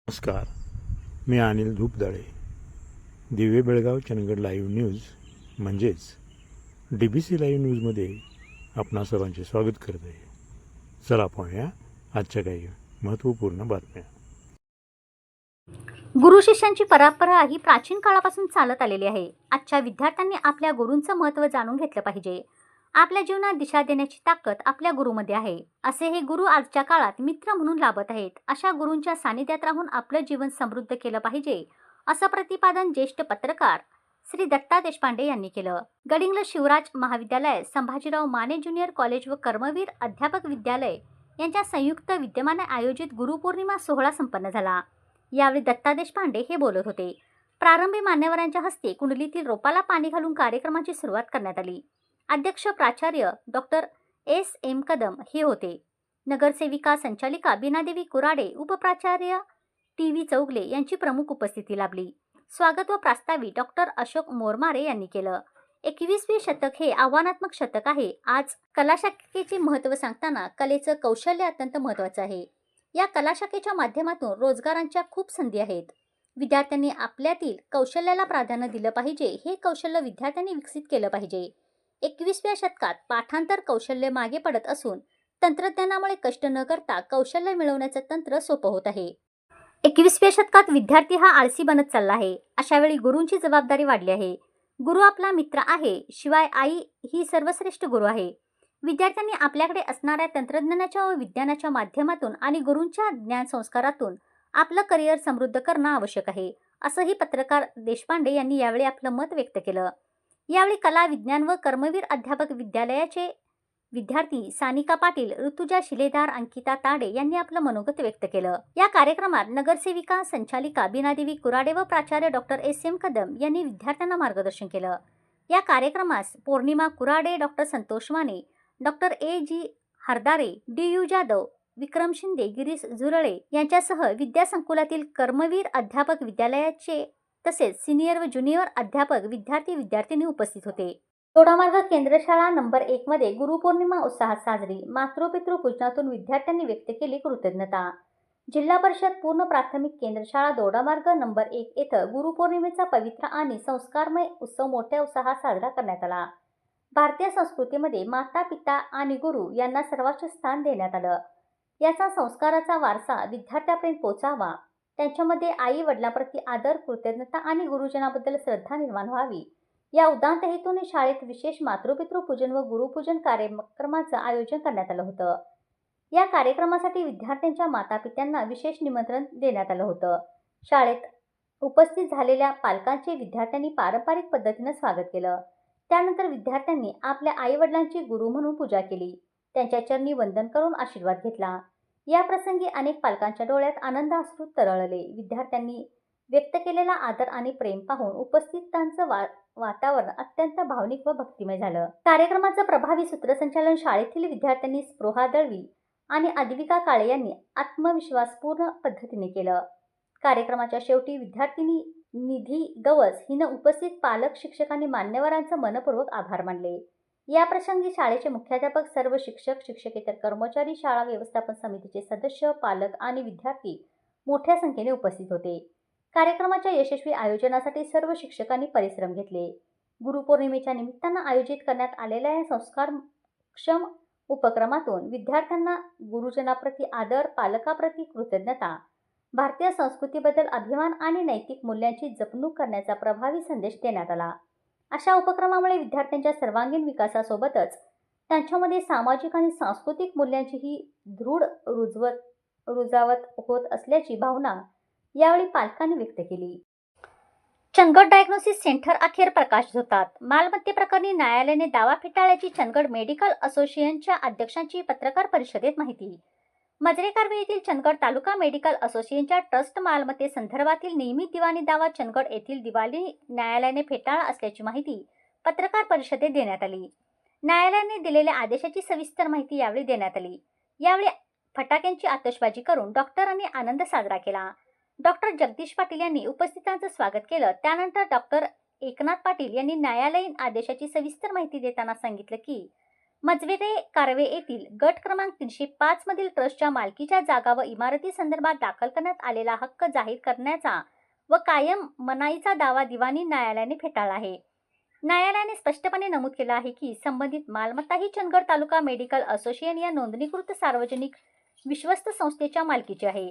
नमस्कार, मी अनिल धूपदाळे. दिवे Belgaum Chandgad live news म्हणजेच DBC लाईव्ह न्यूजमध्ये आपणा सर्वांचे स्वागत करत आहे. चला पाहूया आजच्या काही महत्त्वपूर्ण बातम्या. गुरु शिष्यांची परंपरा ही प्राचीन काळापासून चालत आलेली आहे. आजच्या विद्यार्थ्यांनी आपल्या गुरूंचं महत्त्व जाणून घेतलं पाहिजे. आपल्या जीवनात दिशा देण्याची ताकद आपल्या गुरुमध्ये आहे. असे हे गुरु आजच्या काळात मित्र म्हणून लाभत आहेत. अशा गुरूंच्या सानिध्यात राहून आपलं जीवन समृद्ध केलं पाहिजे, असं प्रतिपादन ज्येष्ठ पत्रकार श्री दत्ता देशपांडे यांनी केलं. गडिंग्लज शिवराज महाविद्यालय, संभाजीराव माने ज्युनियर कॉलेज व कर्मवीर अध्यापक विद्यालय यांच्या संयुक्त विद्यमाने आयोजित गुरुपौर्णिमा सोहळा संपन्न झाला. यावेळी दत्ता देशपांडे हे बोलत होते. प्रारंभी मान्यवरांच्या हस्ते कुंडलीतील रोपाला पाणी घालून कार्यक्रमाची सुरुवात करण्यात आली. अध्यक्ष प्राचार्य डॉक्टर SM कदम हे होते. नगरसेविका संचालिका बीनादेवी कुराडे, उपप्राचार्य TV चौगले यांची प्रमुख उपस्थिती लाभली. स्वागत व प्रास्ताविक डॉक्टर अशोक मोरमारे यांनी केलं. 21वे शतक हे आव्हानात्मक शतक आहे. आज कलाशाखेचे महत्त्व सांगताना कलेचं कौशल्य अत्यंत महत्त्वाचं आहे. या कलाशाखेच्या माध्यमातून रोजगारांच्या खूप संधी आहेत. विद्यार्थ्यांनी आपल्यातील कौशल्याला प्राधान्य दिलं पाहिजे. हे कौशल्य विद्यार्थ्यांनी विकसित केलं पाहिजे. 21व्या शतकात पाठांतर कौशल्य मागे पडत असून तंत्रज्ञानामुळे कष्ट न करता कौशल्य मिळवण्याचं तंत्र सोपं होत आहे. 21व्या शतकात विद्यार्थी हा आळसी बनत चालला आहे. अशा वेळी गुरूंची जबाबदारी वाढली आहे. गुरु आपला मित्र आहे, शिवाय आई ही सर्वश्रेष्ठ गुरु आहे. विद्यार्थ्यांनी आपल्याकडे असणाऱ्या तंत्रज्ञानाच्या व विज्ञानाच्या माध्यमातून आणि गुरूंच्या ज्ञान संस्कारातून आपलं करिअर समृद्ध करणं आवश्यक आहे, असंही पत्रकार देशपांडे यांनी यावेळी आपलं मत व्यक्त केलं. यावेळी कला विज्ञान व कर्मवीर अध्यापक विद्यालयाचे विद्यार्थी सानिका पाटील, ऋतुजा शिलेदार, अंकिता ताडे यांनी आपलं मनोगत व्यक्त केलं. या कार्यक्रमात नगरसेविका संचालिका बीनादेवी कुराडे व प्राचार्य डॉक्टर SM कदम यांनी विद्यार्थ्यांना मार्गदर्शन केलं. या कार्यक्रमास Pournima Kurade, doctor Santosh Mane, doctor AG Hardare, DU Jadhav, Vikram Shinde, Girish Zurale यांच्यासह विद्यासंकुलातील कर्मवीर अध्यापक विद्यालयाचे तसेच सिनियर व ज्युनियर अध्यापक विद्यार्थी-विद्यार्थिनी उपस्थित होते. दोडामार्ग केंद्रशाळा नंबर 1 मध्ये गुरुपौर्णिमा उत्साहात साजरी. मातृपितृ पूजनातून विद्यार्थ्यांनी व्यक्त केली कृतज्ञता. जिल्हा परिषद पूर्ण प्राथमिक केंद्रशाळा दोडामार्ग नंबर 1 येथे गुरुपौर्णिमेचा पवित्र आणि संस्कारमय उत्सव मोठ्या उत्साहात साजरा करण्यात आला. भारतीय संस्कृतीमध्ये माता, पिता आणि गुरु यांना सर्वोच्च स्थान देण्यात आलं. याचा संस्काराचा वारसा विद्यार्थ्यांपर्यंत पोहोचावा. त्यांच्यामध्ये आई वडिलांप्रती आदर, कृतज्ञता आणि गुरुजनाबद्दल श्रद्धा निर्माण व्हावी, या उदात्त हेतूने शाळेत विशेष मातृपितृ पूजन व गुरुपूजन कार्यक्रमाचं आयोजन करण्यात आलं होतं. या कार्यक्रमासाठी विद्यार्थ्यांच्या मातापित्यांना विशेष निमंत्रण देण्यात आलं होतं. शाळेत उपस्थित झालेल्या पालकांचे विद्यार्थ्यांनी पारंपरिक पद्धतीनं स्वागत केलं. त्यानंतर विद्यार्थ्यांनी आपल्या आईवडिलांची गुरु म्हणून पूजा केली. त्यांच्या चरणी वंदन करून आशीर्वाद घेतला. या प्रसंगी अनेक पालकांच्या डोळ्यात आनंद अश्रू तरळले. विद्यार्थ्यांनी व्यक्त केलेला आदर आणि प्रेम पाहून उपस्थितांचं वातावरण अत्यंत भावनिक व भक्तिमय झालं. कार्यक्रमाचं प्रभावी सूत्रसंचालन शाळेतील विद्यार्थ्यांनी स्पृहा दळवी आणि अद्विका काळे यांनी आत्मविश्वासपूर्ण पद्धतीने केलं. कार्यक्रमाच्या शेवटी विद्यार्थिनी निधी गवस हिनं उपस्थित पालक, शिक्षकांनी मान्यवरांचं मनपूर्वक आभार मानले. या प्रसंगी शाळेचे मुख्याध्यापक, सर्व शिक्षक, शिक्षकेतर कर्मचारी, शाळा व्यवस्थापन समितीचे सदस्य, पालक आणि विद्यार्थी मोठ्या संख्येने उपस्थित होते. कार्यक्रमाच्या यशस्वी आयोजनासाठी सर्व शिक्षकांनी परिश्रम घेतले. गुरुपौर्णिमेच्या निमित्तानं आयोजित करण्यात आलेल्या या संस्कारक्षम उपक्रमातून विद्यार्थ्यांना गुरुजनाप्रती आदर, पालकाप्रती कृतज्ञता, भारतीय संस्कृतीबद्दल अभिमान आणि नैतिक मूल्यांची जपणूक करण्याचा प्रभावी संदेश देण्यात आला. अशा उपक्रमामुळे विद्यार्थ्यांच्या सर्वांगीण विकासासोबतच त्यांच्यामध्ये सामाजिक आणि सांस्कृतिक मूल्यांचीही दृढ रुजावत होत असल्याची भावना यावेळी पालकांनी व्यक्त केली. चंदगड डायग्नोसिस सेंटर अखेर प्रकाश झोतात. मालमत्तेप्रकरणी न्यायालयाने दावा फेटाळल्याची चंदगड मेडिकल असोसिएशनच्या अध्यक्षांची पत्रकार परिषदेत माहिती. मजरे कारवे येथील चंदगड तालुका मेडिकल असोसिएशनच्या ट्रस्ट मालमत्तेसंदर्भातील नियमित दिवाणी दावा चंदगड येथील दिवाणी न्यायालयाने फेटाळला असल्याची माहिती पत्रकार परिषदेत देण्यात आली. न्यायालयाने दिलेल्या आदेशाची सविस्तर माहिती यावेळी देण्यात आली. यावेळी फटाक्यांची आतषबाजी करून डॉक्टरांनी आनंद साजरा केला. डॉक्टर जगदीश पाटील यांनी उपस्थितांचं स्वागत केलं. त्यानंतर डॉक्टर एकनाथ पाटील यांनी न्यायालयीन आदेशाची सविस्तर माहिती देताना सांगितलं की मजवेरे कारवे येथील गट क्रमांक 305 मधील ट्रस्टच्या मालकीच्या जागा व इमारती संदर्भात दाखल करण्यात आलेला हक्क जाहीर करण्याचा व कायम मनाईचा दावा दिवाणी न्यायालयाने फेटाळला आहे. न्यायालयाने स्पष्टपणे नमूद केलं आहे की संबंधित मालमत्ता ही चंदगड तालुका मेडिकल असोसिएशन या नोंदणीकृत सार्वजनिक विश्वस्त संस्थेच्या मालकीची आहे.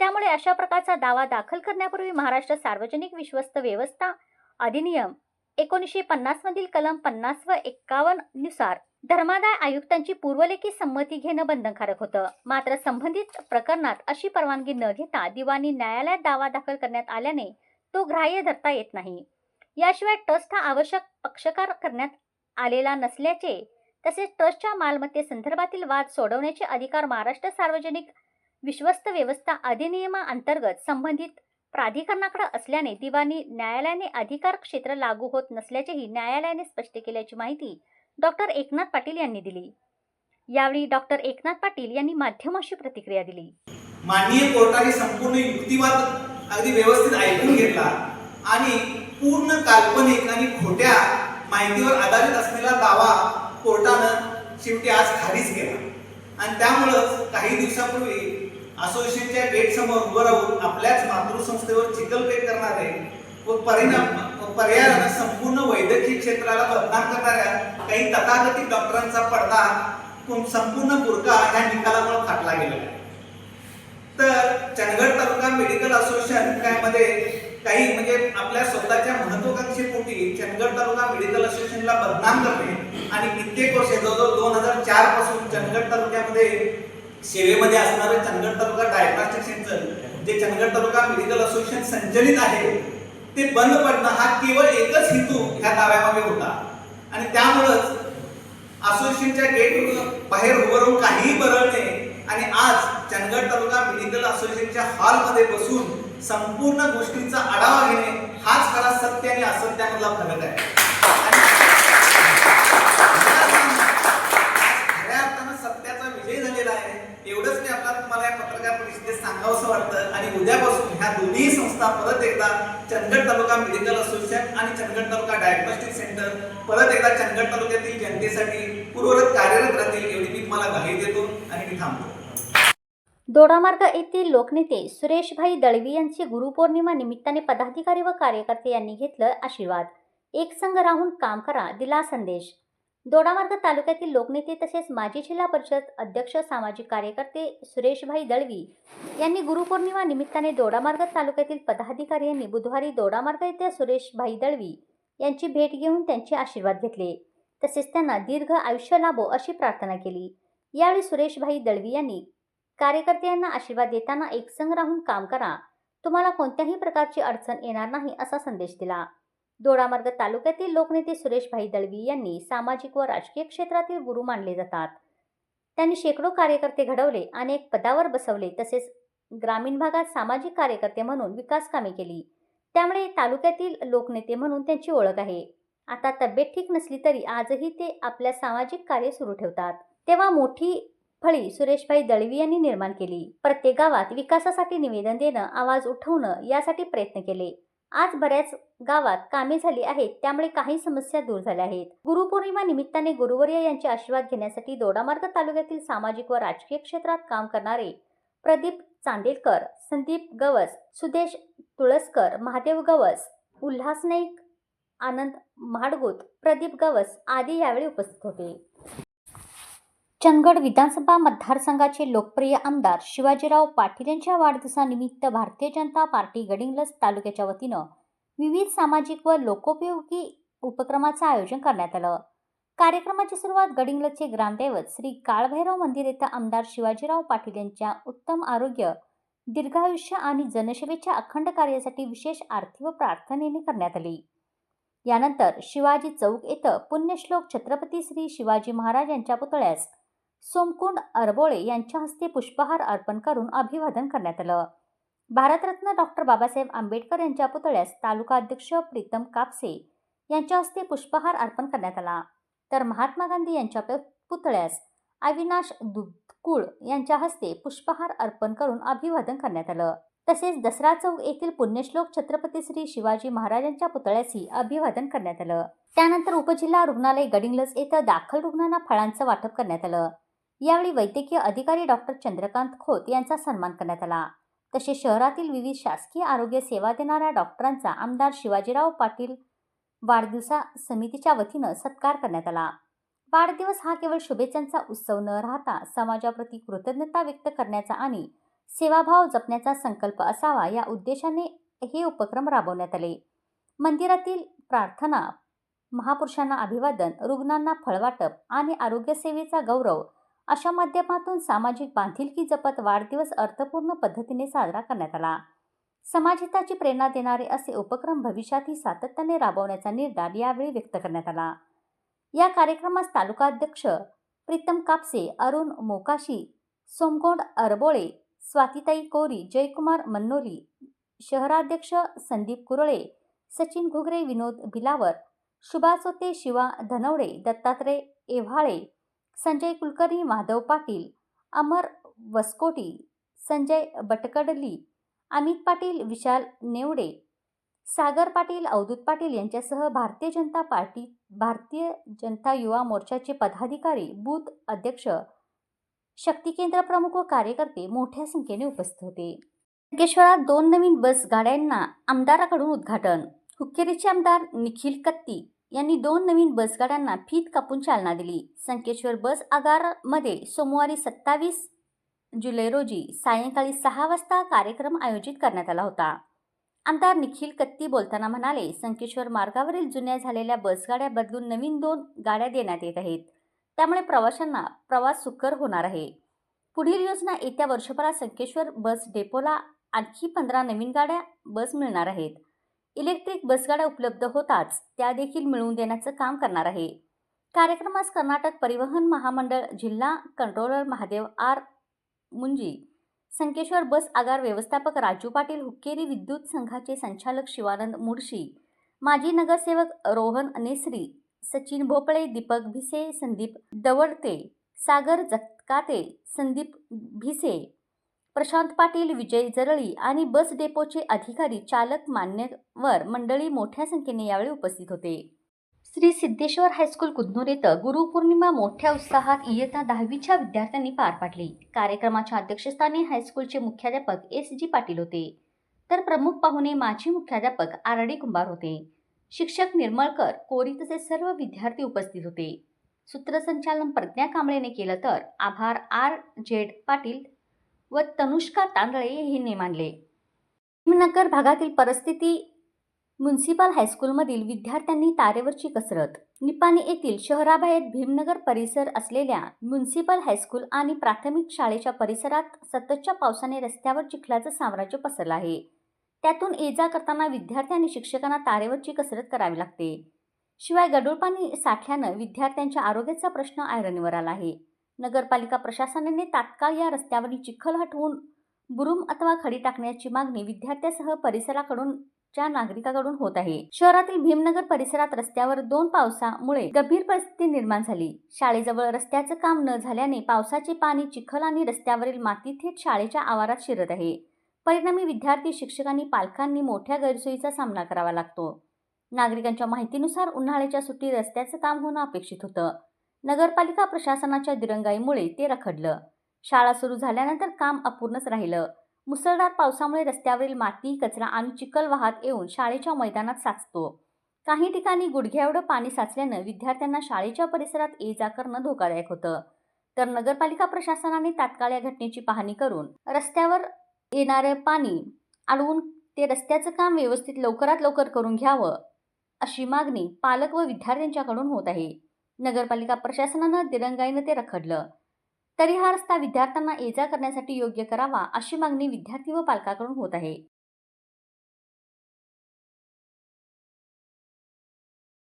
त्यामुळे अशा प्रकारचा दावा दाखल करण्यापूर्वी महाराष्ट्र सार्वजनिक विश्वस्त व्यवस्था अधिनियम 1950 मधील कलम 50 व 51 नुसार धर्मादाय आयुक्तांची पूर्वलेखी संमती घेणं बंधनकारक होतं. मात्र संबंधित प्रकरणात अशी परवानगी न घेता दिवाणी न्यायालयात दावा दाखल करण्यात आल्याने तो ग्राह्य धरता येत नाही. याशिवाय ट्रस्ट हा आवश्यक पक्षकार करण्यात आलेला नसल्याचे तसेच ट्रस्टच्या मालमत्तेसंदर्भातील वाद सोडवण्याचे अधिकार महाराष्ट्र सार्वजनिक विश्वस्त व्यवस्था अधिनियमाअंतर्गत संबंधित प्राधिकरणाकडे असल्याने दिवाणी न्यायालयाने अधिकार क्षेत्र लागू होत नसल्याचेही न्यायालयाने स्पष्ट केल्याची माहिती डॉक्टर एकनाथ पाटील यांनी दिली. यावेळी डॉक्टर एकनाथ पाटील यांनी माध्यमांशी प्रतिक्रिया दिली. माननीय कोर्टाने संपूर्ण युक्तिवाद अगदी व्यवस्थित ऐकून घेतला आणि पूर्ण काल्पनिक आणि खोट्या माहितीवर आधारित असलेला दावा कोर्टानं शेवटी आज खारिज केला. आणि त्यामुळंच काही दिवसापूर्वी असोसिएशनच्या गेट समोर उभं राहून आपल्याच मातृसंस्थेवर चिखलफेक करणारे व पर्यायानं संपूर्ण वैद्यकीय क्षेत्राला बदनाम करणाऱ्या काही तथाकथित डॉक्टरांचा पडदा संपूर्ण बुरका ह्या निकालामुळे फाटला गेलेला आहे. तर चंदगड तालुका मेडिकल असोसिएशन मध्ये काही म्हणजे आपल्या स्वतःच्या महत्वाकांक्षेपोटी चंदगड तालुका मेडिकल असोसिएशनला बदनाम करणे आणि कित्येक वर्षे जवळजवळ 2004 पासून चंदगड तालुक्यामध्ये सेवेमध्ये असणारे चंदगड तालुका डायग्नोस्टिक सेंटर जे चंदगड तालुका मेडिकल असोसिएशन संचलित आहे ते बंद पडणं हा केवळ एकच हेतू ह्या दाव्यामागे होता. आणि त्यामुळेच असोसिएशनच्या गेट बाहेर उभं राहून काहीही बरळणे आणि आज चंदगड तालुका मेडिकल असोसिएशनच्या हॉलमध्ये बसून संपूर्ण गोष्टींचा आढावा घेणे हाच खरा सत्य आणि असत्यामधला फरक आहे. खऱ्या अर्थानं सत्याचा विजय झालेला आहे. एवढंच मी आपल्याला तुम्हाला या पत्रकार परिषदेत सांगावंसं वाटतं. आणि उद्यापासून ह्या दोन्ही संस्था परत एकदा चंदगड तालुका मेडिकल असोसिएशन आणि चंदगड तालुका डायग्नोस्टिक सेंटर परत एकदा चंदगड तालुक्यातील जनतेसाठी पूर्ववत कार्यरत राहतील एवढी मी तुम्हाला ग्वाही देतो आणि मी थांबतो. दोडामार्ग येथील लोकनेते सुरेशभाई दळवी यांची गुरुपौर्णिमा निमित्ताने पदाधिकारी व कार्यकर्ते यांनी घेतलं आशीर्वाद. एक संघ राहून काम करा दिला संदेश. दोडामार्ग तालुक्यातील लोकनेते तसेच माजी जिल्हा परिषद अध्यक्ष सामाजिक कार्यकर्ते सुरेशभाई दळवी यांनी गुरुपौर्णिमा निमित्ताने दोडामार्ग तालुक्यातील पदाधिकारी यांनी बुधवारी दोडामार्ग येथे सुरेशभाई दळवी यांची भेट घेऊन त्यांचे आशीर्वाद घेतले. तसेच त्यांना दीर्घ आयुष्य लाभो अशी प्रार्थना केली. यावेळी सुरेशभाई दळवी यांनी कार्यकर्त्यांना आशीर्वाद देताना एकसंघ राहून काम करा, तुम्हाला कोणत्याही प्रकारची अडचण येणार नाही असा संदेश दिला. दोडामार्ग तालुक्यातील लोकनेते सुरेशभाई दळवी यांनी सामाजिक व राजकीय क्षेत्रातील गुरु मानले जातात. त्यांनी शेकडो कार्यकर्ते घडवले, अनेक पदावर बसवले, तसेच ग्रामीण भागात सामाजिक कार्यकर्ते म्हणून विकास कामे केली. त्यामुळे तालुक्यातील लोकनेते म्हणून त्यांची ओळख आहे. आता तब्येत ठीक नसली तरी आजही ते आपल्या सामाजिक कार्य सुरू ठेवतात. तेव्हा मोठी फळी सुरेशभाई दळवी यांनी निर्माण केली. प्रत्येक गावात विकासासाठी निवेदन देणं, आवाज उठवणं यासाठी प्रयत्न केले. आज बऱ्याच गावात कामे झाली आहेत, त्यामुळे काही समस्या दूर झाल्या आहेत. गुरुपौर्णिमा निमित्ताने गुरुवर्य यांचे आशीर्वाद घेण्यासाठी दोडामार्ग तालुक्यातील सामाजिक व राजकीय क्षेत्रात काम करणारे प्रदीप चांदेलकर, संदीप गवस, सुदेश तुळसकर, महादेव गवस, उल्हास नाईक, आनंद म्हाडगुत, प्रदीप गवस आदी यावेळी उपस्थित होते. चंदगड विधानसभा मतदारसंघाचे लोकप्रिय आमदार शिवाजीराव पाटील यांच्या वाढदिवसानिमित्त भारतीय जनता पार्टी गडिंग्लज तालुक्याच्या वतीनं विविध सामाजिक व लोकोपयोगी उपक्रमाचं आयोजन करण्यात आलं. कार्यक्रमाची सुरुवात गडिंग्लजचे ग्रामदैवत श्री काळभैरव मंदिर येथे आमदार शिवाजीराव पाटील यांच्या उत्तम आरोग्य, दीर्घायुष्य आणि जनसेवेच्या अखंड कार्यासाठी विशेष आरती व प्रार्थनेने करण्यात आली. यानंतर शिवाजी चौक येथे पुण्यश्लोक छत्रपती श्री शिवाजी महाराज यांच्या पुतळ्यास सोमकुंड अरबोळे यांच्या हस्ते पुष्पहार अर्पण करून अभिवादन करण्यात आलं. भारतरत्न डॉक्टर बाबासाहेब आंबेडकर यांच्या पुतळ्यास तालुका अध्यक्ष प्रीतम कापसे यांच्या हस्ते पुष्पहार अर्पण करण्यात आला. तर महात्मा गांधी यांच्या पुतळ्यास अविनाश दुधकुळ यांच्या हस्ते पुष्पहार अर्पण करून अभिवादन करण्यात आलं. तसेच दसरा चौक येथील पुण्यश्लोक छत्रपती श्री शिवाजी महाराजांच्या पुतळ्याशी अभिवादन करण्यात आलं. त्यानंतर उपजिल्हा रुग्णालय गडिंग्लज येथे दाखल रुग्णांना फळांचं वाटप करण्यात आलं. यावेळी वैद्यकीय अधिकारी डॉक्टर चंद्रकांत खोत यांचा सन्मान करण्यात आला. तसेच शहरातील विविध शासकीय आरोग्य सेवा देणाऱ्या डॉक्टरांचा आमदार शिवाजीराव पाटील वाढदिवसा समितीच्या वतीनं सत्कार करण्यात आला. वाढदिवस हा केवळ शुभेच्छांचा उत्सव न राहता समाजाप्रती कृतज्ञता व्यक्त करण्याचा आणि सेवाभाव जपण्याचा संकल्प असावा या उद्देशाने हे उपक्रम राबवण्यात आले. मंदिरातील प्रार्थना, महापुरुषांना अभिवादन, रुग्णांना फळवाटप आणि आरोग्य सेवेचा गौरव अशा माध्यमातून सामाजिक बांधिलकी जपत वाढदिवस अर्थपूर्ण पद्धतीने साजरा करण्यात आला. समाजहिताची प्रेरणा देणारे असे उपक्रम भविष्यातही सातत्याने राबवण्याचा निर्धार यावेळी व्यक्त करण्यात आला. या कार्यक्रमास तालुकाध्यक्ष प्रीतम कापसे, अरुण मोकाशी, सोमगोंड अरबोळे, स्वातीताई कोरी, जयकुमार मन्नोली, शहराध्यक्ष संदीप कुरळे, सचिन घुगरे, विनोद भिलावर, सुभाष होते, शिवा धनवडे, दत्तात्रय एव्हाळे, संजय कुलकर्णी, माधव पाटील, अमर वसकोटी, संजय बटकडली, अमित पाटील, विशाल नेवडे, सागर पाटील, अवधूत पाटील यांच्यासह भारतीय जनता पार्टी, भारतीय जनता युवा मोर्चाचे पदाधिकारी, बूथ अध्यक्ष, शक्ती केंद्र प्रमुख व कार्यकर्ते मोठ्या संख्येने उपस्थित होते. संकेश्वरात 2 नवीन बस गाड्यांना आमदाराकडून उद्घाटन. हुक्केरीचे आमदार निखिल कत्ती यांनी 2 नवीन बसगाड्यांना फीत कापून चालना दिली. संकेश्वर बस आगारमध्ये सोमवारी 27 जुलै रोजी सायंकाळी 6 वाजता कार्यक्रम आयोजित करण्यात आला होता. आमदार निखिल कत्ती बोलताना म्हणाले, संकेश्वर मार्गावरील जुन्या झालेल्या बसगाड्या बदलून नवीन 2 गाड्या देण्यात येत आहेत. त्यामुळे प्रवाशांना प्रवास सुकर होणार आहे. पुढील योजना येत्या वर्षभरात संकेश्वर बस डेपोला आणखी 15 नवीन गाड्या बस मिळणार आहेत. इलेक्ट्रिक बसगाड्या उपलब्ध होताच त्या देखील मिळवून देण्याचं काम करणार आहे. कार्यक्रमास कर्नाटक परिवहन महामंडळ जिल्हा कंट्रोलर महादेव आर मुंजी, संकेश्वर बस आगार व्यवस्थापक राजू पाटील, हुक्केरी विद्युत संघाचे संचालक शिवानंद मुडशी, माजी नगरसेवक रोहन नेसरी, सचिन भोपळे, दीपक भिसे, संदीप दवडते, सागर जकाते, संदीप भिसे, प्रशांत पाटील, विजय जरळी आणि बस डेपोचे अधिकारी, चालक, मान्यवर मंडळी मोठ्या संख्येने यावेळी उपस्थित होते. श्री सिद्धेश्वर हायस्कूल कुदनूर येथे गुरुपौर्णिमा मोठ्या उत्साहात इयत्ता 10वीच्या विद्यार्थ्यांनी पार पाडली. कार्यक्रमाच्या अध्यक्षस्थानी हायस्कूलचे मुख्याध्यापक S.G. पाटील होते, तर प्रमुख पाहुणे माजी मुख्याध्यापक R.D. कुंभार होते. शिक्षक निर्मळकर, कोरी तसेच सर्व विद्यार्थी उपस्थित होते. सूत्रसंचालन प्रज्ञा कांबळेने केलं तर आभार R.Z. पाटील व तनुष्का तांदळे यांनी मानले. भीमनगर भागातील परिस्थिती. म्युनिसिपल हायस्कूलमधील विद्यार्थ्यांनी तारेवरची कसरत. निपाणी येथील शहराबाहेर भीमनगर परिसर असलेल्या म्युनिसिपल हायस्कूल आणि प्राथमिक शाळेच्या परिसरात सततच्या पावसाने रस्त्यावर चिखलाचं साम्राज्य पसरलं आहे. त्यातून ये-जा करताना विद्यार्थी आणि शिक्षकांना तारेवरची कसरत करावी लागते. शिवाय गढूळ पाणी साठल्यानं विद्यार्थ्यांच्या आरोग्याचा प्रश्न ऐरणीवर आला आहे. नगरपालिका प्रशासनाने तात्काळ या रस्त्यावरील चिखल हटवून बुरुम अथवा खडी टाकण्याची मागणी विद्यार्थ्यांसह परिसराकडूनच्या नागरिकांकडून होत आहे. शहरातील भीमनगर परिसरात रस्त्यावर 2 पावसामुळे गंभीर परिस्थिती निर्माण झाली. शाळेजवळ रस्त्याचं काम न झाल्याने पावसाचे पाणी, चिखल आणि रस्त्यावरील माती थेट शाळेच्या आवारात शिरत आहे. परिणामी विद्यार्थी, शिक्षक आणि पालकांनी मोठ्या गैरसोयीचा सामना करावा लागतो. नागरिकांच्या माहितीनुसार उन्हाळ्याच्या सुट्टीत रस्त्याचं काम होणं अपेक्षित होतं. नगरपालिका प्रशासनाच्या दिरंगाईमुळे ते रखडलं. शाळा सुरू झाल्यानंतर काम अपूर्णच राहिलं. मुसळधार पावसामुळे रस्त्यावरील माती, कचरा आणि चिखल वाहत येऊन शाळेच्या मैदानात साचतो. काही ठिकाणी गुडघ्याएवढं पाणी साचल्यानं विद्यार्थ्यांना शाळेच्या परिसरात ये-जा करणं धोकादायक होतं. तर नगरपालिका प्रशासनाने तात्काळ या घटनेची पाहणी करून रस्त्यावर येणारं पाणी अडवून ते रस्त्याचं काम व्यवस्थित लवकरात लवकर करून घ्यावं अशी मागणी पालक व विद्यार्थ्यांच्याकडून होत आहे. नगरपालिका प्रशासनानं दिरंगाईनं ते रखडलं तरी हा रस्ता विद्यार्थ्यांना ये-जा करण्यासाठी योग्य करावा अशी मागणी विद्यार्थी व पालकांकडून होत आहे.